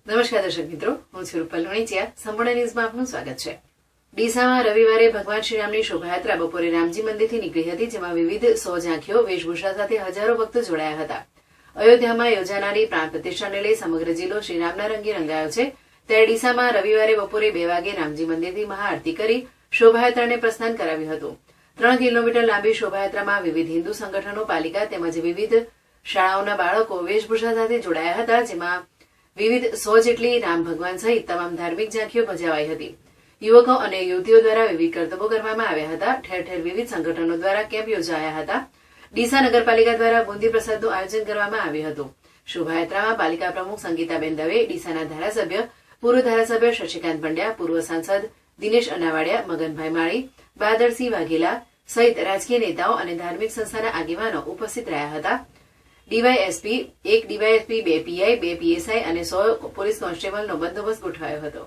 નમસ્કાર દર્શક મિત્રો, હું છું રૂપલ લોણીચિયા. સંપૂર્ણ ન્યૂઝમાં આપનું સ્વાગત છે. ડીસામાં રવિવારે ભગવાન શ્રીરામની શોભાયાત્રા બપોરે રામજી મંદિરથી નીકળી હતી, જેમાં વિવિધ સો ઝાંખીઓ વેશભૂષા સાથે હજારો ભક્તો જોડાયા હતા. અયોધ્યામાં યોજાનારી પ્રાણ પ્રતિષ્ઠાને લઈ સમગ્ર જિલ્લો શ્રીરામના રંગે રંગાયો છે. ત્યારે ડીસામાં રવિવારે બપોરે 2 વાગે રામજી મંદિરથી મહાઆરતી કરી શોભાયાત્રાને પ્રસ્થાન કરાવ્યું હતું. 3 કિલોમીટર લાંબી શોભાયાત્રામાં વિવિધ હિન્દુ સંગઠનો, પાલિકા તેમજ વિવિધ શાળાઓના બાળકો વેશભૂષા સાથે જોડાયા હતા, જેમાં વિવિધ 100 જેટલી રામ ભગવાન સહિત તમામ ધાર્મિક ઝાંખીઓ ભજાવાઈ હતી. યુવકો અને યુવતીઓ દ્વારા વિવિધ કરતબો કરવામાં આવ્યા હતા. ઠેર ઠેર વિવિધ સંગઠનો દ્વારા કેમ્પ યોજાયા હતા. ડીસા નગરપાલિકા દ્વારા બુંદી પ્રસાદનું આયોજન કરવામાં આવ્યું હતું. શોભાયાત્રામાં પાલિકા પ્રમુખ સંગીતાબેન દવે, ડીસાના ધારાસભ્ય, પૂર્વ ધારાસભ્ય શશિકાંત પંડ્યા, પૂર્વ સાંસદ દિનેશ અનાવાડિયા, મગનભાઈ માળી, બાદરસિંહ વાઘેલા સહિત રાજકીય નેતાઓ અને ધાર્મિક સંસ્થાના આગેવાનો ઉપસ્થિત રહ્યા હતા. ડીવાયએસપી, 1 ડીવાયએસપી, 2 પીઆઈ, 2 પીએસઆઈ અને 100 પોલીસ કોન્સ્ટેબલનો બંદોબસ્ત ગોઠવાયો હતો.